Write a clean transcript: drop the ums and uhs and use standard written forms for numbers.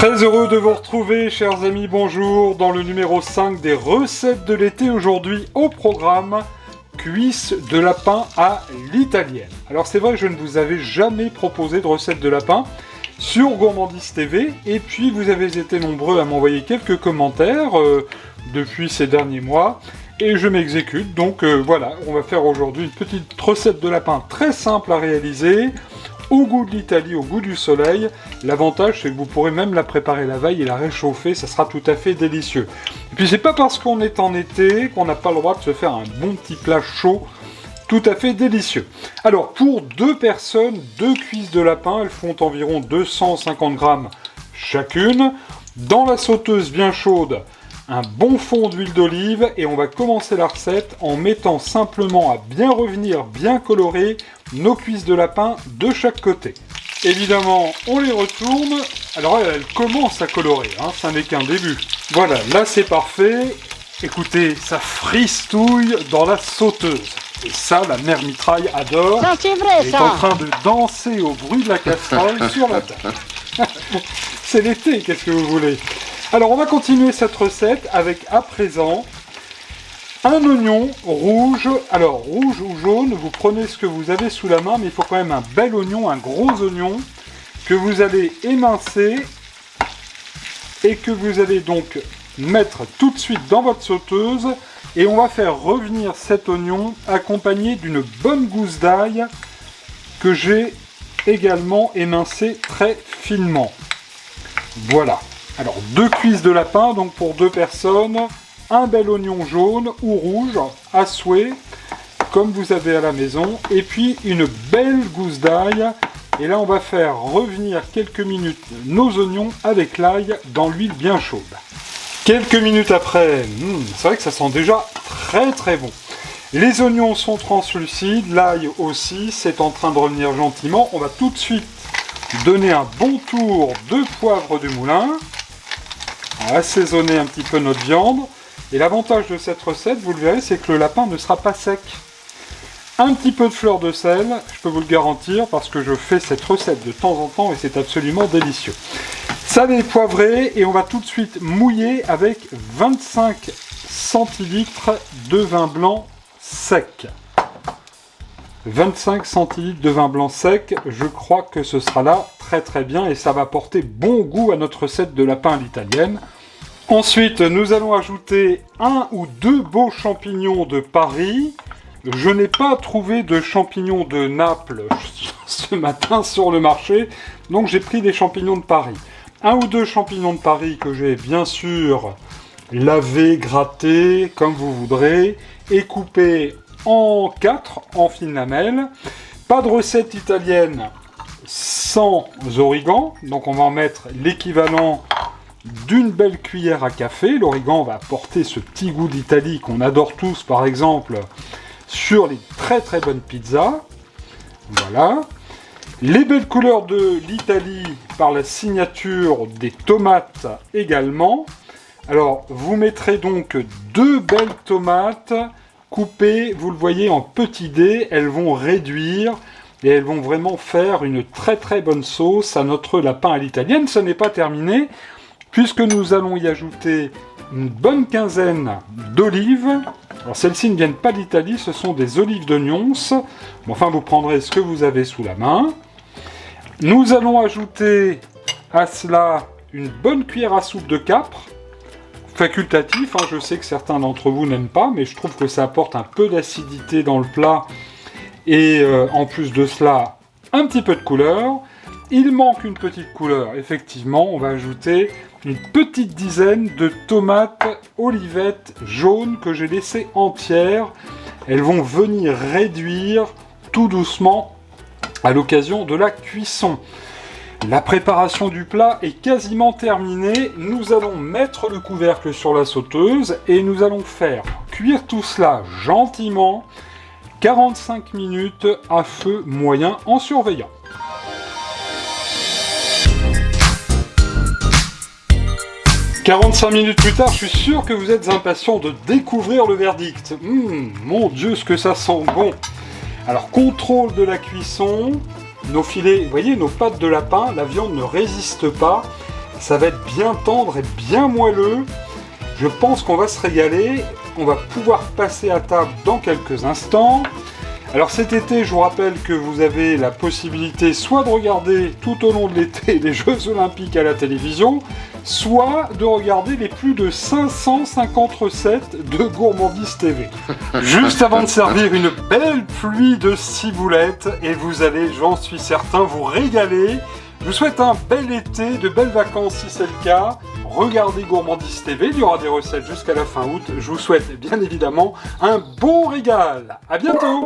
Très heureux de vous retrouver, chers amis, bonjour, dans le numéro 5 des recettes de l'été. Aujourd'hui, au programme, cuisses de lapin à l'italienne. Alors c'est vrai que je ne vous avais jamais proposé de recette de lapin sur Gourmandise TV, et puis vous avez été nombreux à m'envoyer quelques commentaires depuis ces derniers mois, et je m'exécute, donc voilà, on va faire aujourd'hui une petite recette de lapin très simple à réaliser, au goût de l'Italie, au goût du soleil. L'avantage, c'est que vous pourrez même la préparer la veille et la réchauffer, ça sera tout à fait délicieux. Et puis c'est pas parce qu'on est en été qu'on n'a pas le droit de se faire un bon petit plat chaud, tout à fait délicieux. Alors, pour 2 personnes, 2 cuisses de lapin, elles font environ 250 grammes chacune. Dans la sauteuse bien chaude, un bon fond d'huile d'olive, et on va commencer la recette en mettant simplement à bien revenir, bien colorer nos cuisses de lapin de chaque côté. Évidemment, on les retourne. Alors elle commence à colorer, hein, ça n'est qu'un début. Voilà, là c'est parfait. Écoutez, ça fristouille dans la sauteuse. Et ça, la mère mitraille adore. Ça, c'est vrai, elle est en train de danser au bruit de la casserole sur la table. C'est l'été, qu'est-ce que vous voulez? Alors, on va continuer cette recette avec, à présent, un oignon rouge. Alors, rouge ou jaune, vous prenez ce que vous avez sous la main, mais il faut quand même un bel oignon, un gros oignon, que vous allez émincer et que vous allez donc mettre tout de suite dans votre sauteuse. Et on va faire revenir cet oignon accompagné d'une bonne gousse d'ail que j'ai également émincé très finement. Voilà. Alors, 2 cuisses de lapin, donc pour 2 personnes, un bel oignon jaune ou rouge, à souhait, comme vous avez à la maison, et puis une belle gousse d'ail. Et là, on va faire revenir quelques minutes nos oignons avec l'ail dans l'huile bien chaude. Quelques minutes après, c'est vrai que ça sent déjà très très bon. Les oignons sont translucides, l'ail aussi, c'est en train de revenir gentiment. On va tout de suite donner un bon tour de poivre du moulin. On va assaisonner un petit peu notre viande. Et l'avantage de cette recette, vous le verrez, c'est que le lapin ne sera pas sec. Un petit peu de fleur de sel, je peux vous le garantir, parce que je fais cette recette de temps en temps et c'est absolument délicieux. Salé et poivré, et on va tout de suite mouiller avec 25 centilitres de vin blanc sec. 25 centilitres de vin blanc sec, je crois que ce sera là très très bien et ça va porter bon goût à notre recette de lapin à l'italienne. Ensuite, nous allons ajouter 1 ou 2 beaux champignons de Paris. Je n'ai pas trouvé de champignons de Naples ce matin sur le marché, donc j'ai pris des champignons de Paris. 1 ou 2 champignons de Paris que j'ai bien sûr lavés, grattés, comme vous voudrez, et coupés en 4, en fines lamelles. Pas de recette italienne sans origan, donc on va en mettre l'équivalent d'une belle cuillère à café. L'origan va apporter ce petit goût d'Italie qu'on adore tous, par exemple, sur les très très bonnes pizzas. Voilà. Les belles couleurs de l'Italie par la signature des tomates également. Alors, vous mettrez donc 2 belles tomates coupées, vous le voyez, en petits dés. Elles vont réduire et elles vont vraiment faire une très très bonne sauce à notre lapin à l'italienne. Ce n'est pas terminé, puisque nous allons y ajouter une bonne quinzaine d'olives. Alors celles-ci ne viennent pas d'Italie, ce sont des olives de Nyons. Bon, enfin, vous prendrez ce que vous avez sous la main. Nous allons ajouter à cela une bonne cuillère à soupe de capre, facultatif, hein, je sais que certains d'entre vous n'aiment pas, mais je trouve que ça apporte un peu d'acidité dans le plat, et en plus de cela, un petit peu de couleur. Il manque une petite couleur, effectivement, on va ajouter une petite dizaine de tomates olivettes jaunes que j'ai laissées entières. Elles vont venir réduire tout doucement à l'occasion de la cuisson. La préparation du plat est quasiment terminée. Nous allons mettre le couvercle sur la sauteuse et nous allons faire cuire tout cela gentiment, 45 minutes à feu moyen en surveillant. « 45 minutes plus tard, je suis sûr que vous êtes impatients de découvrir le verdict. Mon Dieu, ce que ça sent bon! Alors, contrôle de la cuisson. Nos filets, vous voyez, nos pattes de lapin, la viande ne résiste pas. Ça va être bien tendre et bien moelleux. Je pense qu'on va se régaler. On va pouvoir passer à table dans quelques instants. Alors cet été, je vous rappelle que vous avez la possibilité soit de regarder tout au long de l'été les Jeux Olympiques à la télévision, soit de regarder les plus de 550 recettes de Gourmandise TV. Juste avant de servir une belle pluie de ciboulettes, et vous allez, j'en suis certain, vous régaler. Je vous souhaite un bel été, de belles vacances si c'est le cas. Regardez Gourmandise TV, il y aura des recettes jusqu'à la fin août. Je vous souhaite bien évidemment un bon régal. À bientôt.